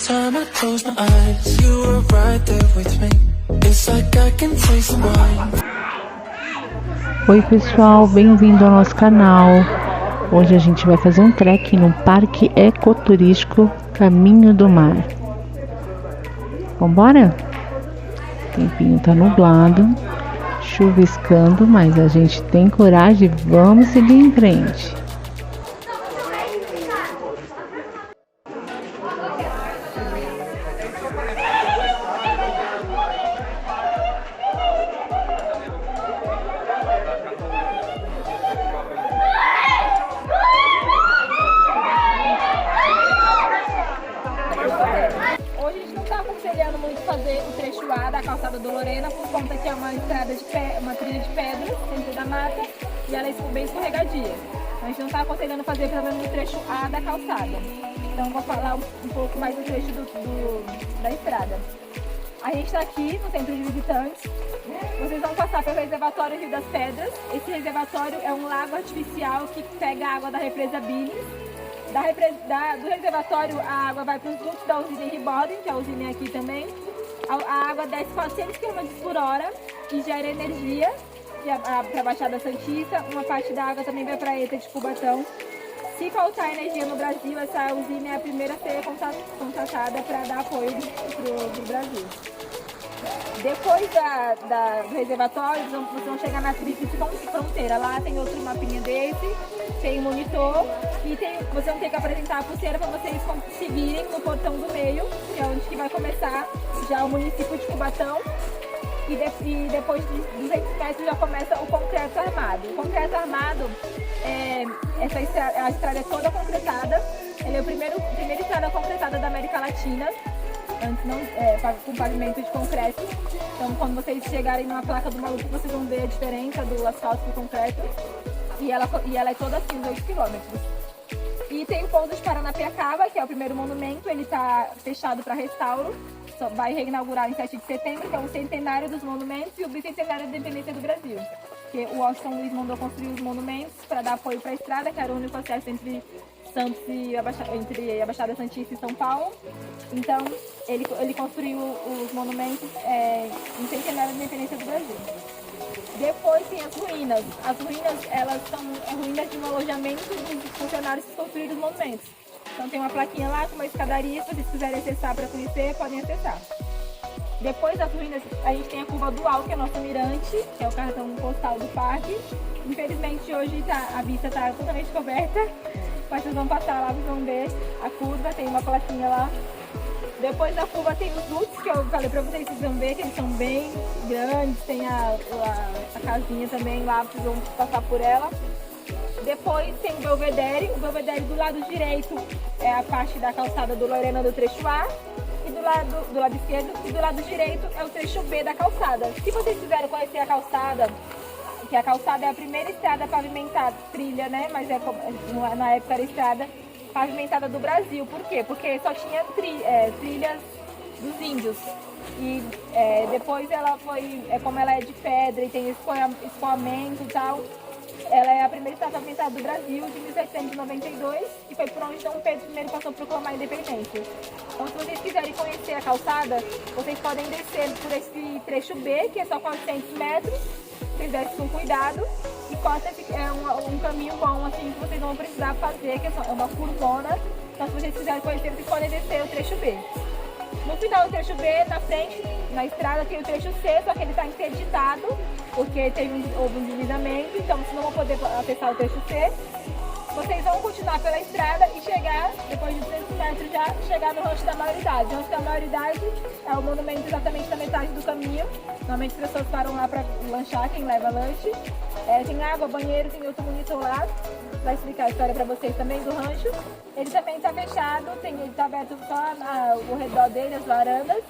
time I close my eyes, you were right there with me. It's like I can taste the wine. Oi pessoal, bem-vindo ao nosso canal. Hoje a gente vai fazer um trek no Parque Ecoturístico Caminho do Mar. Vambora? O tempinho tá nublado, chuviscando, mas a gente tem coragem e vamos seguir em frente. Hoje a gente não está aconselhando muito fazer o trecho A da calçada do Lorena, por conta que é uma estrada de uma trilha de pedras dentro da mata e ela é bem escorregadia. A gente não está aconselhando fazer pelo menos o trecho A da calçada. Então eu vou falar um pouco mais do trecho da estrada. A gente está aqui no centro de visitantes. Vocês vão passar pelo reservatório Rio das Pedras. Esse reservatório é um lago artificial que pega a água da represa Billings. Do reservatório, a água vai para os dutos da usina Riborden, que a usina é aqui também. A água desce 400 km por hora e gera energia para a Baixada Santista. Uma parte da água também vai para a ETA de Cubatão. Se faltar energia no Brasil, essa usina é a primeira a ser contratada para dar apoio para o Brasil. Depois do reservatório, vocês vão chegar na tríplice fronteira. Lá tem outro mapinha desse, tem um monitor e vocês vão ter que apresentar a pulseira para vocês seguirem no portão do meio, que é onde que vai começar já o município de Cubatão. E depois de 200 metros já começa o concreto armado. O concreto armado, a estrada é toda concretada. Ele é a primeira estrada concretada da América Latina. Antes não, com pavimento de concreto. Então quando vocês chegarem numa placa do Maluco, vocês vão ver a diferença do asfalto do concreto. E ela é toda assim, 8 km. E tem o pouso de Paranapiacaba, que é o primeiro monumento. Ele está fechado para restauro. Vai reinaugurar em 7 de setembro, que é o centenário dos monumentos e o bicentenário da independência do Brasil. Porque o Washington Luiz mandou construir os monumentos para dar apoio para a estrada, que era o único acesso entre Santos e entre a Baixada Santista e São Paulo. Então, ele construiu os monumentos em centenário da independência do Brasil. Depois tem as ruínas. As ruínas, elas são ruínas de um alojamento dos funcionários que construíram os monumentos. Então tem uma plaquinha lá com uma escadaria, se vocês quiserem acessar para conhecer, podem acessar. Depois das ruínas, a gente tem a curva dual, que é a nossa mirante, que é o cartão postal do parque. Infelizmente hoje a vista está totalmente coberta, mas vocês vão passar lá, vocês vão ver a curva, tem uma plaquinha lá. Depois da curva tem os dutos, que eu falei para vocês vão ver que eles são bem grandes, tem a casinha também lá, vocês vão passar por ela. Depois tem o Belvedere do lado direito é a parte da calçada do Lorena do trecho A, e do lado esquerdo e do lado direito é o trecho B da calçada. Se vocês quiserem conhecer a calçada, que a calçada é a primeira estrada pavimentada, trilha, né, mas na época era estrada pavimentada do Brasil. Por quê? Porque só tinha trilhas dos índios. E depois ela foi, como ela é de pedra e tem escoamento e tal, ela é a primeira estrada pavimentada do Brasil, de 1792, e foi por onde Dom Pedro I passou a proclamar a independência. Então, se vocês quiserem conhecer a calçada, vocês podem descer por esse trecho B, que é só 400 metros, vocês descem com cuidado, e corta um caminho bom, assim, que vocês não vão precisar fazer, que é uma curvona. Então, se vocês quiserem conhecer, vocês podem descer o trecho B. No final do trecho B, na frente, na estrada, tem o trecho C, só que ele está interditado, porque houve um deslizamento, então vocês não vão poder acessar o trecho C. Vocês vão continuar pela estrada e chegar, depois de 200 metros já, chegar no Rancho da Maioridade. O Rancho da Maioridade é o monumento exatamente na metade do caminho. Normalmente as pessoas param lá para lanchar, quem leva lanche. Tem água, banheiro, tem outro monitor lá. Vai explicar a história para vocês também do rancho. Ele também está fechado, ele está aberto só ao redor dele, as varandas.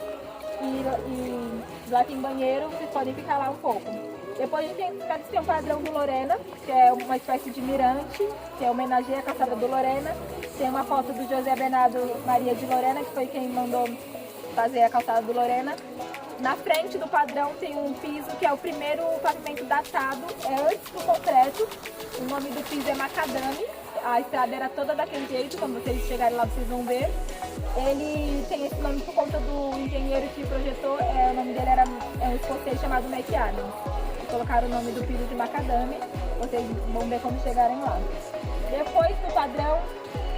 E lá tem banheiro, vocês podem ficar lá um pouco. Depois a gente tem um padrão do Lorena, que é uma espécie de mirante, que homenageia a calçada do Lorena. Tem uma foto do José Bernardo Maria de Lorena, que foi quem mandou fazer a calçada do Lorena. Na frente do padrão tem um piso que é o primeiro pavimento datado, antes do concreto. O nome do piso é macadame. A estrada era toda daquele jeito, quando vocês chegarem lá vocês vão ver. Ele tem esse nome por conta do engenheiro que projetou, o nome dele era um escocês chamado Mac Adams. Colocaram o nome do piso de macadame, vocês vão ver quando chegarem lá. Depois, no padrão,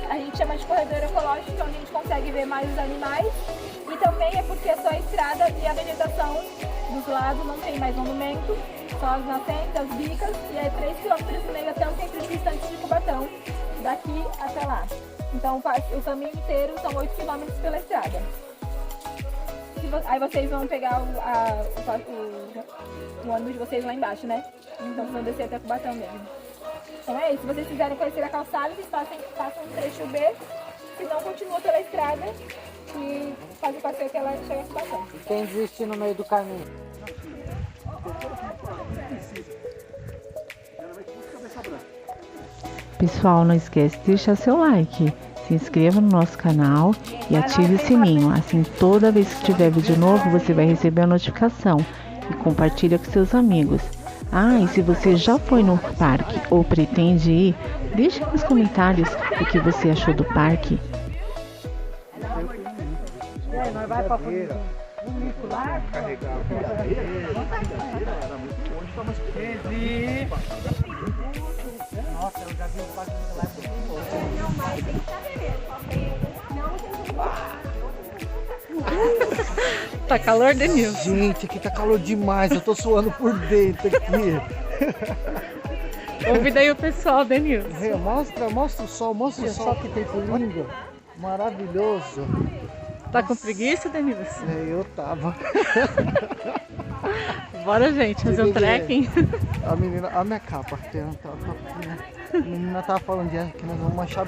a gente chama de corredor ecológico, onde a gente consegue ver mais os animais. E também é porque é só a estrada e a vegetação dos lados, não tem mais monumento, só as nascentes, as bicas, e é 3,5 km até o centro de Estanques de Cubatão, daqui até lá. Então o caminho inteiro são 8 km pela estrada. Aí vocês vão pegar o ônibus de vocês lá embaixo, né? Então vocês vão descer até Cubatão mesmo. Então é isso, se vocês quiserem conhecer a calçada, vocês passam um trecho B, se não, continua pela estrada e faz o passeio até lá e chega a Cubatão. Quem desistir no meio do caminho? Pessoal, não esquece de deixar seu like, se inscreva no nosso canal e ative o sininho. Assim, toda vez que tiver vídeo novo, você vai receber a notificação. E compartilha com seus amigos. Ah, e se você já foi no parque ou pretende ir, deixe nos comentários o que você achou do parque. E aí, nós vai pra funicular? Carregar Nossa, eu já vi o bagulho lá. Não, mas tem que saber. Tá calor, Denilson? Gente, aqui tá calor demais. Eu tô suando por dentro aqui. Convida aí o pessoal, Denilson. Mostra o sol que tem por lindo. Maravilhoso. Tá com preguiça, Denilson? Eu tava. Bora, gente, fazer um trekking. A menina, a minha capa. A menina tava falando que nós vamos manchar.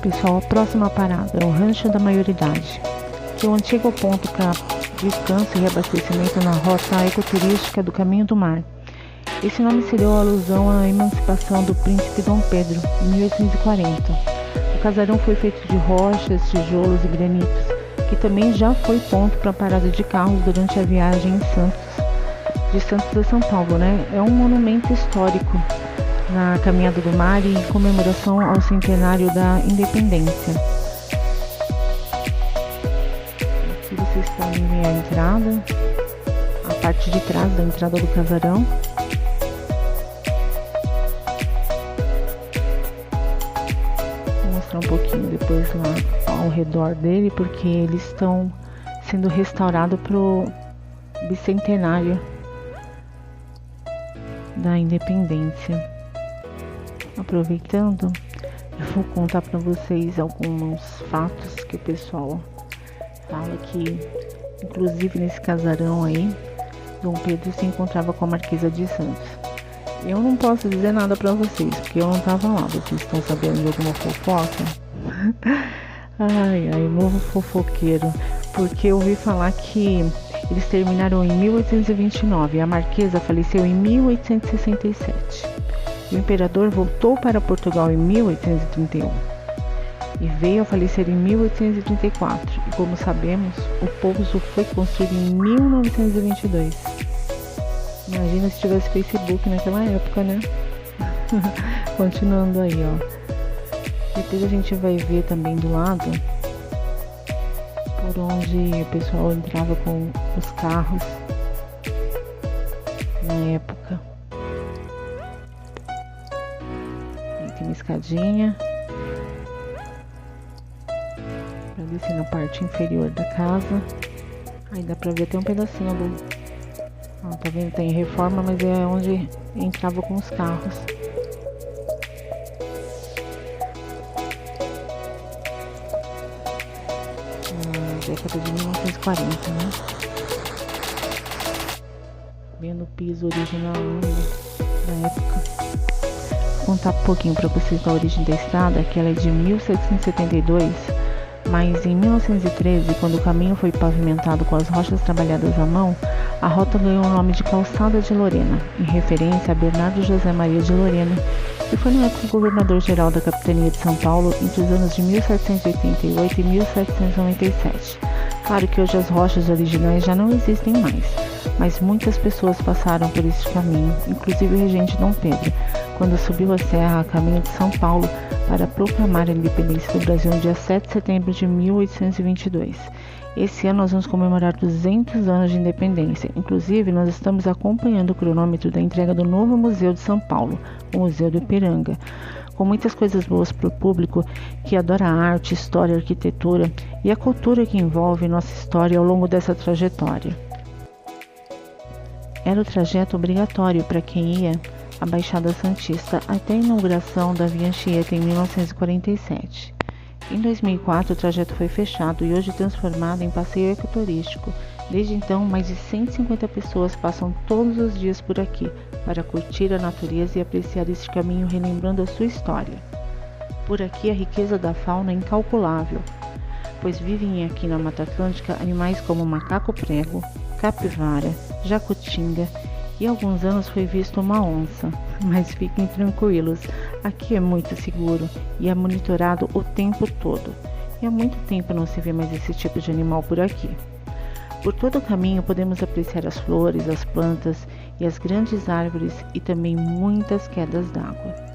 Pessoal, a próxima parada é o Rancho da Maioridade, que é o antigo ponto para descanso e reabastecimento na rota ecoturística do Caminho do Mar. Esse nome se deu alusão à emancipação do príncipe Dom Pedro, em 1840. O casarão foi feito de rochas, tijolos e granitos, que também já foi ponto para parada de carros durante a viagem de Santos a São Paulo, né? É um monumento histórico na Caminhada do Mar e em comemoração ao centenário da Independência. Aqui vocês podem ver a entrada, a parte de trás da entrada do casarão. Vou mostrar um pouquinho depois lá ao redor dele, porque eles estão sendo restaurados para o bicentenário da Independência. Aproveitando, eu vou contar para vocês alguns fatos que o pessoal fala que, inclusive nesse casarão aí, Dom Pedro se encontrava com a Marquesa de Santos. Eu não posso dizer nada para vocês, porque eu não estava lá. Vocês estão sabendo de alguma fofoca? Ai, novo fofoqueiro. Porque eu ouvi falar que eles terminaram em 1829 e a Marquesa faleceu em 1867. O imperador voltou para Portugal em 1831 e veio a falecer em 1834. E como sabemos, o pouso foi construído em 1922. Imagina se tivesse Facebook naquela época, né? Continuando aí, ó. Depois a gente vai ver também do lado por onde o pessoal entrava com os carros na época. Tem uma escadinha para descer na parte inferior da casa. Aí dá pra ver até um pedacinho do... Ó, tá vendo? Tem reforma, mas é onde entrava com os carros. Na década de 1940, né? Vendo o piso original da época. Vou contar um pouquinho para vocês da origem da estrada, que ela é de 1772, mas em 1913, quando o caminho foi pavimentado com as rochas trabalhadas à mão, a rota ganhou o nome de Calçada de Lorena, em referência a Bernardo José Maria de Lorena, que foi na época governador-geral da capitania de São Paulo entre os anos de 1788 e 1797. Claro que hoje as rochas originais já não existem mais, mas muitas pessoas passaram por este caminho, inclusive o regente Dom Pedro, quando subiu a serra a caminho de São Paulo para proclamar a independência do Brasil no dia 7 de setembro de 1822. Esse ano nós vamos comemorar 200 anos de independência. Inclusive, nós estamos acompanhando o cronômetro da entrega do novo Museu de São Paulo, o Museu do Ipiranga, com muitas coisas boas para o público que adora a arte, história, arquitetura e a cultura que envolve nossa história ao longo dessa trajetória. Era o trajeto obrigatório para quem ia à Baixada Santista até a inauguração da Via Anchieta em 1947. Em 2004, o trajeto foi fechado e hoje transformado em passeio ecoturístico. Desde então, mais de 150 pessoas passam todos os dias por aqui para curtir a natureza e apreciar este caminho relembrando a sua história. Por aqui, a riqueza da fauna é incalculável. pois vivem aqui na Mata Atlântica animais como macaco-prego, capivara, jacutinga e há alguns anos foi visto uma onça. Mas fiquem tranquilos, aqui é muito seguro e é monitorado o tempo todo. E há muito tempo não se vê mais esse tipo de animal por aqui. Por todo o caminho podemos apreciar as flores, as plantas e as grandes árvores e também muitas quedas d'água.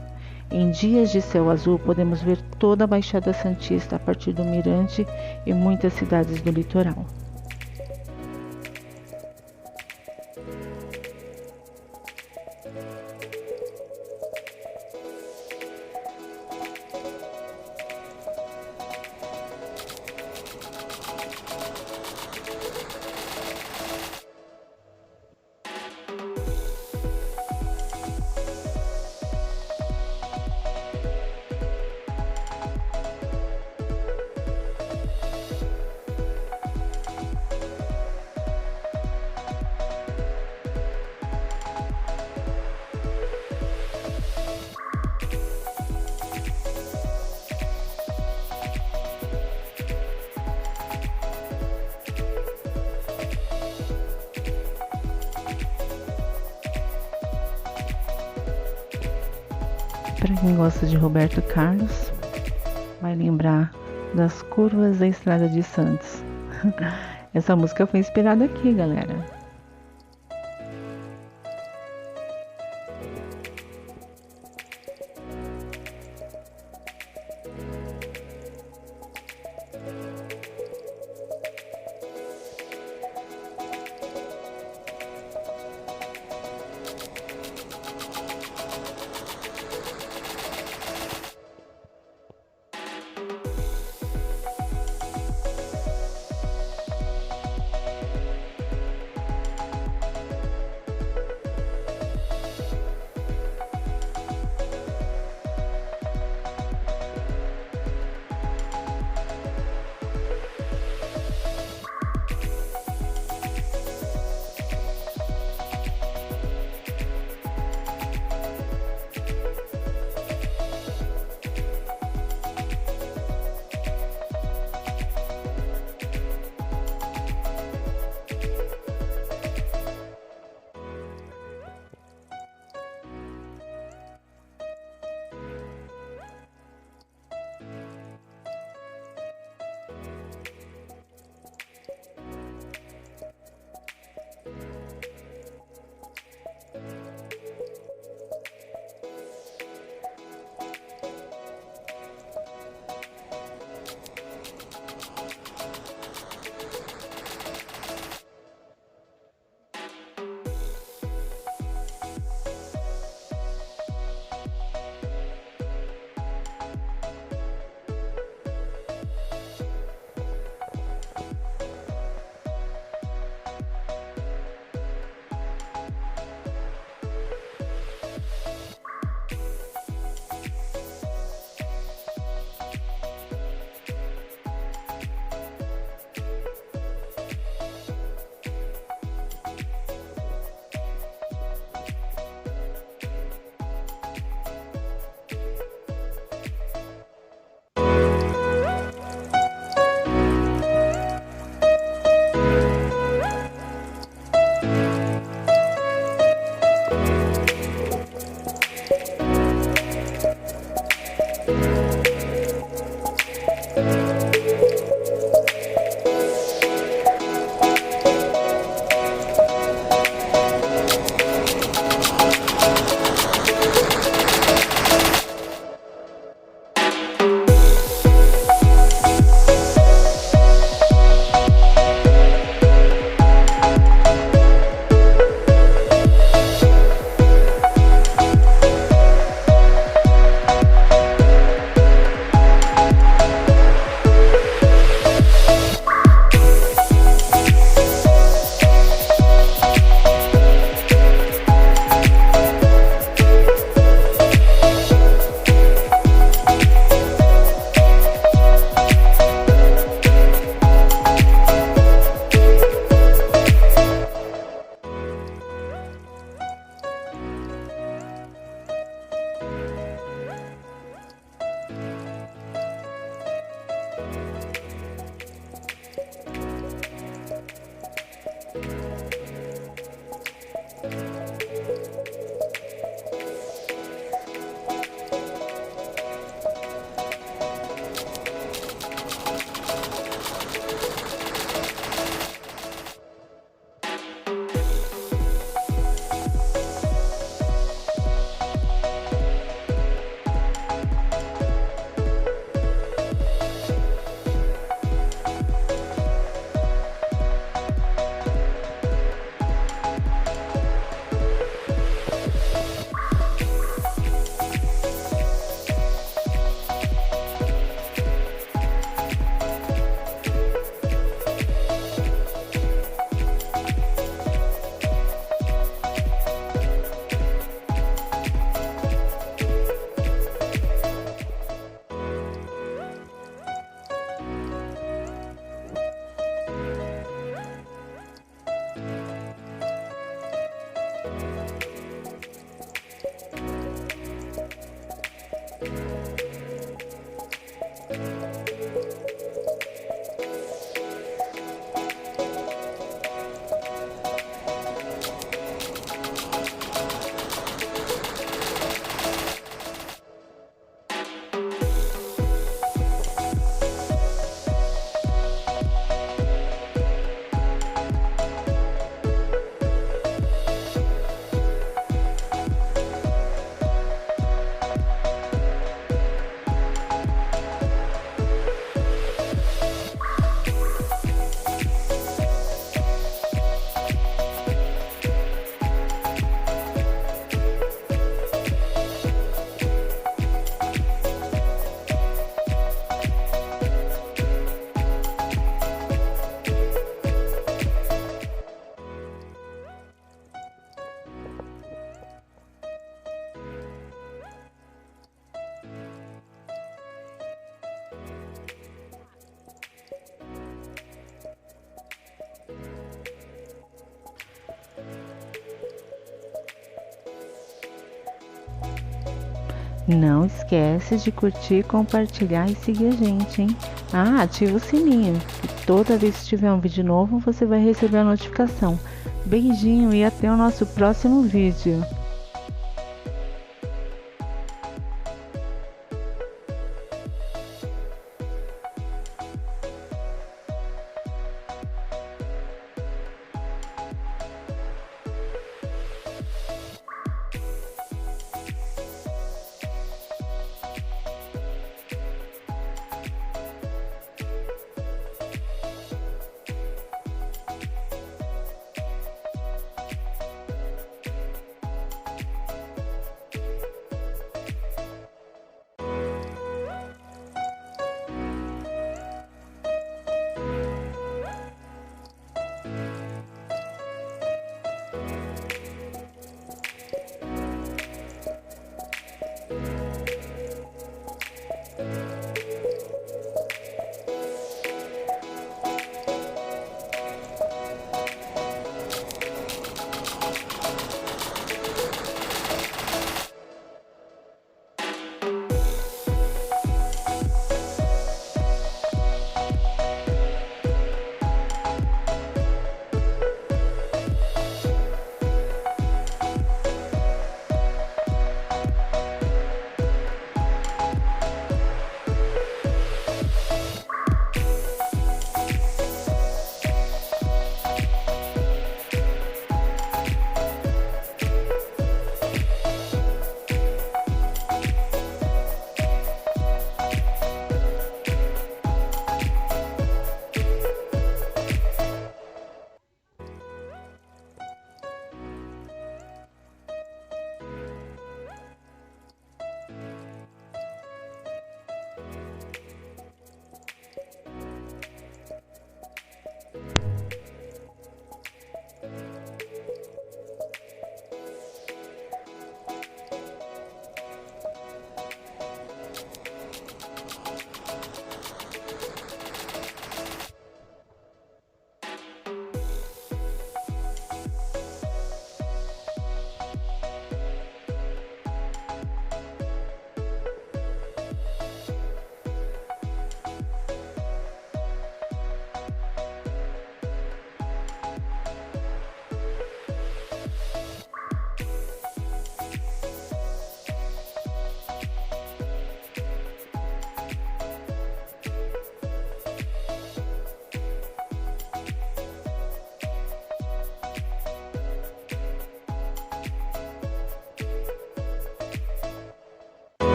Em dias de céu azul podemos ver toda a Baixada Santista a partir do Mirante e muitas cidades do litoral. Para quem gosta de Roberto Carlos, vai lembrar das curvas da Estrada de Santos. Essa música foi inspirada aqui, galera. Não esquece de curtir, compartilhar e seguir a gente, hein? Ah, ativa o sininho, que toda vez que tiver um vídeo novo você vai receber a notificação. Beijinho e até o nosso próximo vídeo.